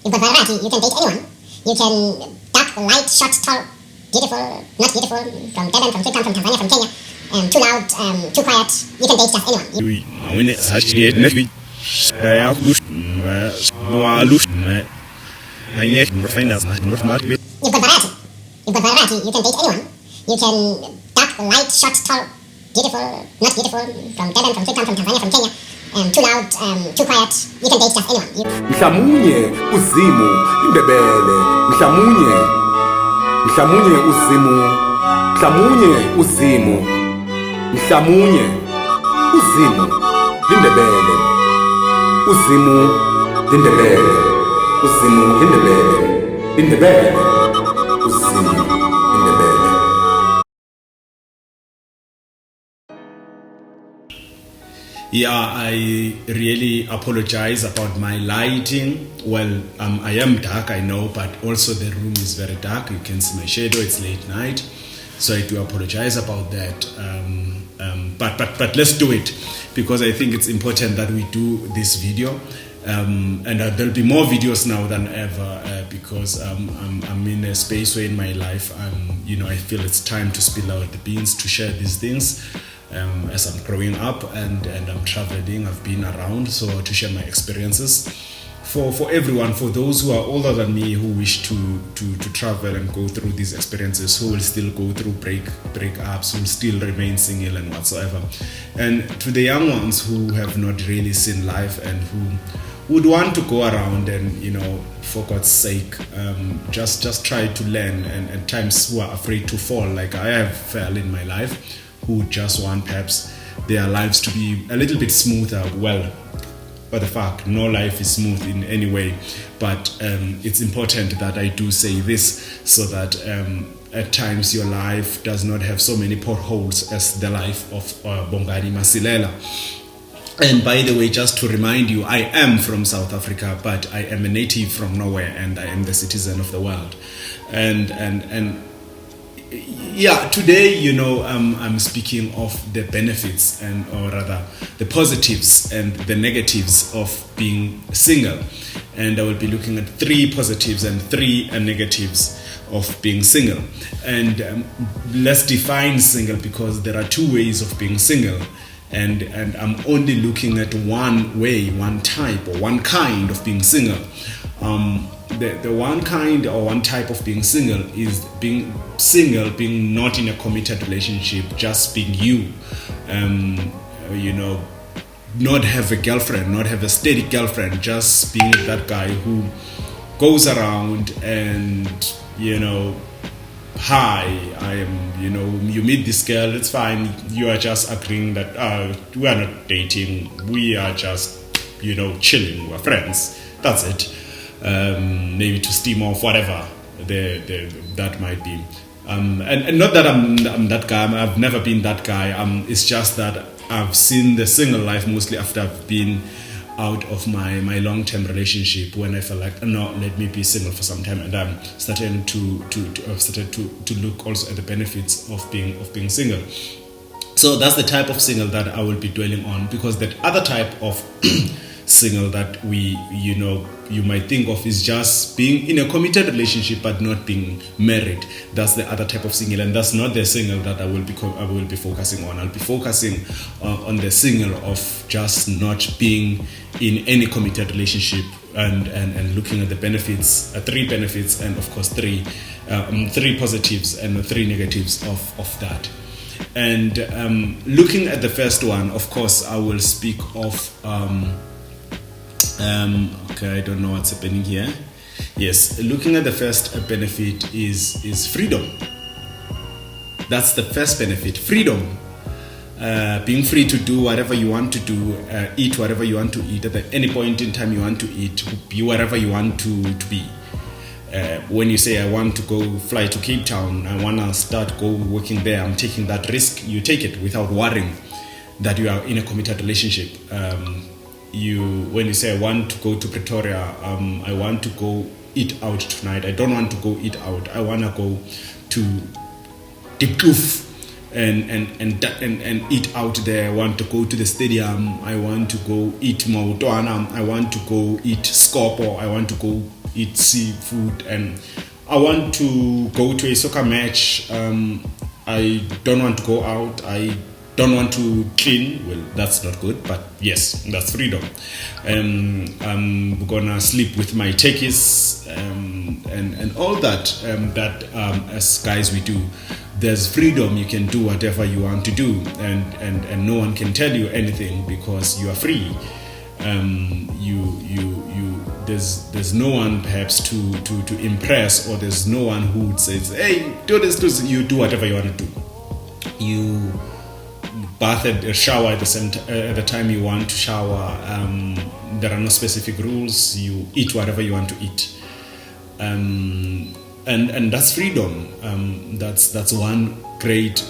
You've got variety. You can date anyone. You can dark, light, short, tall, beautiful, not beautiful, from Devon, from Cape Town, from Tanzania, from Kenya, too loud, too quiet. You can date just anyone. You've got variety. You've got variety. You can date anyone. You can dark, light, short, tall, beautiful, not beautiful, from Devon, from Cape Town, from Tanzania, from Kenya, too loud, too quiet. You can date just anyone. Mhlamunye uzimu indebele. Mhlamunye uzimu. Mhlamunye uzimu. Mhlamunye uzimu indebele. Uzimu indebele. Uzimu indebele. Indebele. Uzimu indebele. Yeah, I really apologize about my lighting. Well, I am dark, I know, but also the room is very dark. You can see my shadow, it's late night. So I do apologize about that. But let's do it, because I think it's important that we do this video. And there'll be more videos now than ever, because I'm in a space where in my life, I feel it's time to spill out the beans, to share these things. As I'm growing up and I'm traveling, I've been around, so to share my experiences for everyone, for those who are older than me, who wish to travel and go through these experiences, who will still go through breakups, who will still remain single and whatsoever, and to the young ones who have not really seen life and who would want to go around and, for God's sake, just try to learn, and at times who are afraid to fall, like I have fell in my life, who just want perhaps their lives to be a little bit smoother. Well, what the fuck, no life is smooth in any way, but it's important that I do say this, so that at times your life does not have so many potholes as the life of Bongani Masilela. And by the way, just to remind you, I am from South Africa, but I am a native from nowhere, and I am the citizen of the world. And yeah, today, I'm speaking of the benefits, or rather the positives and the negatives of being single. And I will be looking at 3 positives and 3 negatives of being single. And let's define single, because there are 2 ways of being single. And I'm only looking at one way, one type, or one kind of being single. The one kind or one type of being single is being single, being not in a committed relationship, just being you. Not have a girlfriend, not have a steady girlfriend, just being that guy who goes around and, hi, I am, you meet this girl, it's fine. You are just agreeing that we are not dating, we are just, chilling, we're friends. That's it. Maybe to steam off whatever that might be. And not that I'm that guy, I've never been that guy. It's just that I've seen the single life mostly after I've been out of my long-term relationship, when I felt like, no, let me be single for some time, and I'm starting to look also at the benefits of being single. So that's the type of single that I will be dwelling on, because that other type of single that you might think of is just being in a committed relationship but not being married. That's the other type of single, and that's not the single that I will be focusing on. I'll be focusing on the single of just not being in any committed relationship, and looking at the benefits, 3 benefits, and of course 3 positives and 3 negatives of that. And looking at the first one, of course, I will speak of okay, I don't know what's happening here. Yes, looking at the first benefit is freedom. That's the first benefit, freedom. Being free to do whatever you want to do, eat whatever you want to eat at any point in time you want to eat, be wherever you want to be. When you say, I want to go fly to Cape Town, I want to go working there, I'm taking that risk, you take it without worrying that you are in a committed relationship. When you say, I want to go to Pretoria, I want to go eat out tonight, I don't want to go eat out, I want to go to Dikloof and eat out there, I want to go to the stadium, I want to go eat Mautwana, I want to go eat Skopo, I want to go eat seafood, and I want to go to a soccer match. I don't want to go out. I don't want to clean. Well, that's not good, but yes, that's freedom. I'm gonna sleep with my techies, and all that as guys we do. There's freedom. You can do whatever you want to do, and no one can tell you anything because you are free. There's no one perhaps to impress, or there's no one who would say, hey, do this. You do whatever you want to do. You bath and shower at the time you want to shower. There are no specific rules. You eat whatever you want to eat, and that's freedom. That's one great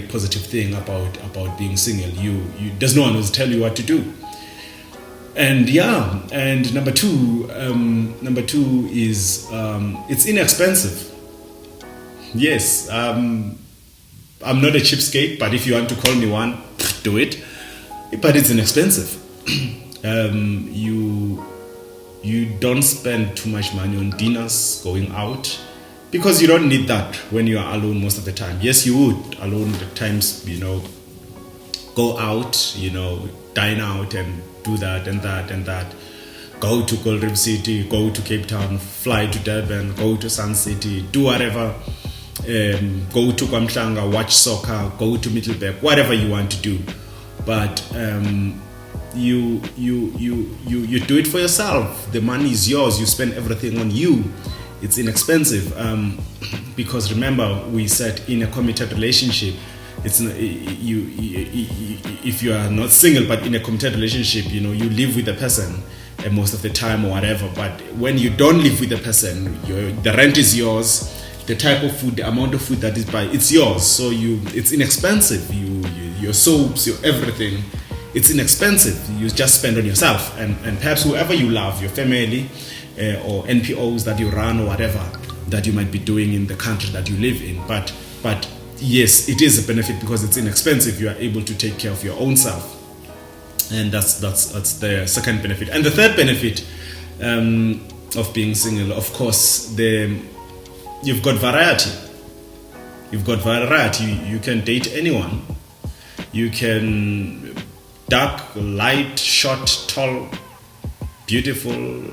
positive thing about being single. There's no one who's tell you what to do. And number two is it's inexpensive. Yes, I'm not a cheapskate, but if you want to call me one, do it. But it's inexpensive. You don't spend too much money on dinners, going out, because you don't need that when you are alone most of the time. Yes, you would alone at times, go out, dine out and do that and that. Go to Gold Reef City, go to Cape Town, fly to Durban, go to Sun City, do whatever. Go to Kwamhlanga, watch soccer, go to Middleburg, whatever you want to do. But you do it for yourself. The money is yours. You spend everything on you. It's inexpensive, because remember we said in a committed relationship, it's not, if you are not single but in a committed relationship, you live with the person most of the time or whatever. But when you don't live with the person, the rent is yours. The type of food, the amount of food that is buy, it's yours. So it's inexpensive. Your soaps, your everything, it's inexpensive. You just spend on yourself and perhaps whoever you love, your family or NPOs that you run or whatever that you might be doing in the country that you live in. But yes, it is a benefit because it's inexpensive. You are able to take care of your own self, and that's the second benefit. And the third benefit of being single, of course, you've got variety. You've got variety. You can date anyone. You can dark, light, short, tall, beautiful,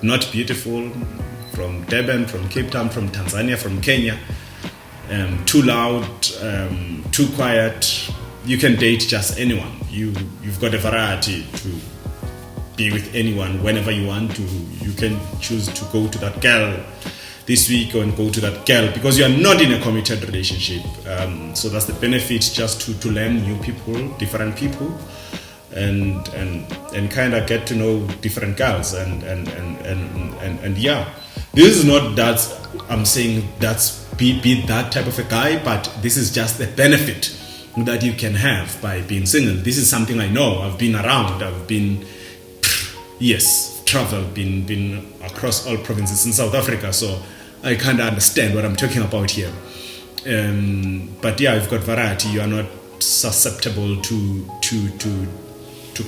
not beautiful, from Durban, from Cape Town, from Tanzania, from Kenya, too loud, too quiet. You can date just anyone. You've got a variety to be with anyone whenever you want to. You can choose to go to that girl this week and go to that girl because you are not in a committed relationship. So that's the benefit, just to learn new people, different people, and kind of get to know different girls and yeah. This is not that I'm saying that's be that type of a guy, but this is just the benefit that you can have by being single. This is something I know. I've been around. I've been, traveled, been across all provinces in South Africa, so I kind of understand what I'm talking about here. But yeah, you've got variety. You are not susceptible to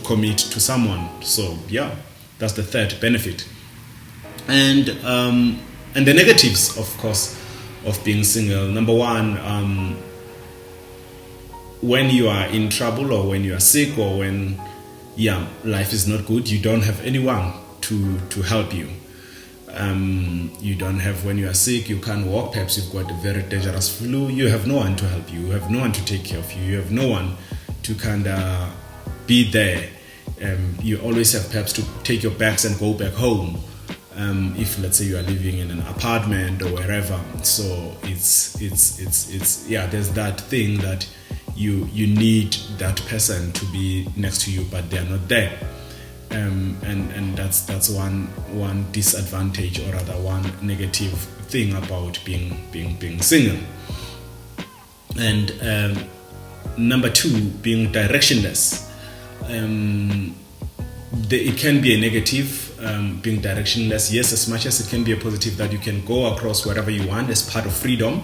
commit to someone. So yeah, that's the third benefit. And the negatives, of course, of being single. Number one, when you are in trouble or when you are sick or when life is not good, you don't have anyone to help you. You don't have, when you are sick, you can't walk, perhaps you've got a very dangerous flu, you have no one to help you, you have no one to take care of you, you have no one to kind of be there. You always have perhaps to take your bags and go back home, if let's say you are living in an apartment or wherever. So it's there's that thing that you need that person to be next to you, but they are not there. And that's one disadvantage, or rather one negative thing about being single. And number two, being directionless. It can be a negative, being directionless. Yes, as much as it can be a positive that you can go across wherever you want as part of freedom.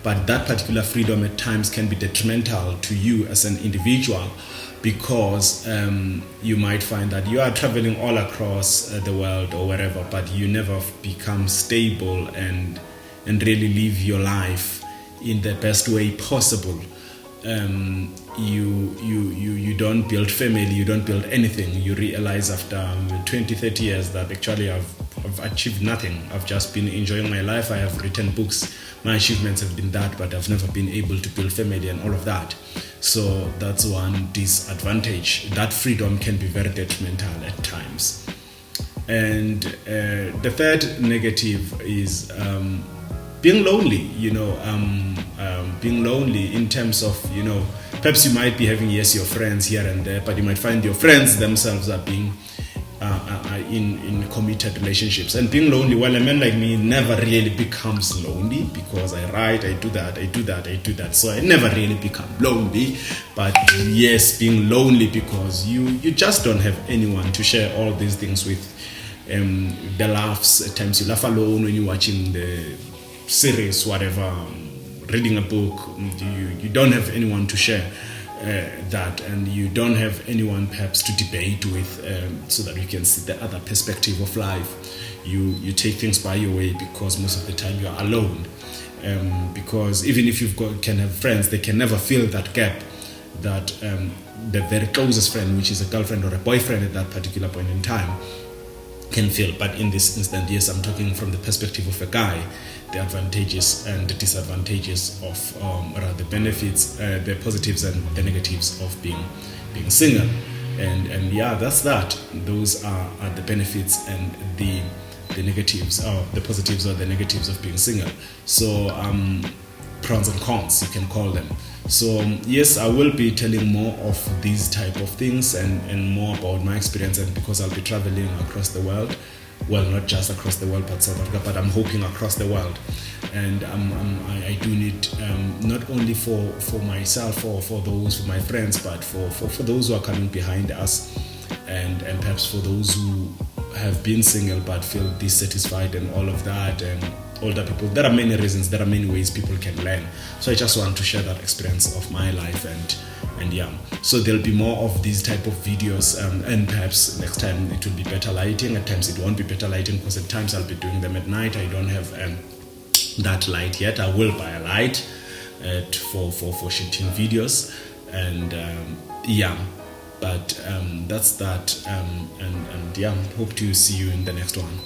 but that particular freedom at times can be detrimental to you as an individual, because you might find that you are traveling all across the world or wherever, but you never become stable and really live your life in the best way possible. You don't build family, you don't build anything. You realize after 20-30 years that actually I've achieved nothing. I've just been enjoying my life. I have written books, my achievements have been that, but I've never been able to build family and all of that. So that's one disadvantage. That freedom can be very detrimental at times. And the third negative is being lonely, being lonely in terms of, perhaps you might be having, yes, your friends here and there, but you might find your friends themselves are being in committed relationships. And being lonely, well, a man like me never really becomes lonely, because I write, I do that. So I never really become lonely. But yes, being lonely because you just don't have anyone to share all these things with. The laughs, at times you laugh alone when you're watching the series, whatever, reading a book. You don't have anyone to share that, and you don't have anyone perhaps to debate with, so that you can see the other perspective of life. You take things by your way, because most of the time you are alone. Because even if can have friends, they can never fill that gap that the very closest friend, which is a girlfriend or a boyfriend at that particular point in time, can feel. But in this instant, yes, I'm talking from the perspective of a guy, the advantages and the disadvantages of the benefits, the positives and the negatives of being single. And yeah, that's that. Those are the benefits and the negatives, or the positives or the negatives of being single. So pros and cons, you can call them. So yes, I will be telling more of these type of things and more about my experience, and because I'll be traveling across the world, well, not just across the world, but South Africa, but I'm hoping across the world. And I do need, not only for myself or for my friends, but for those who are coming behind us, and perhaps for those who have been single but feel dissatisfied and all of that, and older people. There are many reasons, there are many ways people can learn. So I just want to share that experience of my life, and yeah. So there'll be more of these type of videos, and perhaps next time it will be better lighting. At times it won't be better lighting, because at times I'll be doing them at night. I don't have that light yet. I will buy a light for shooting videos, and yeah. But that's that, and yeah, hope to see you in the next one.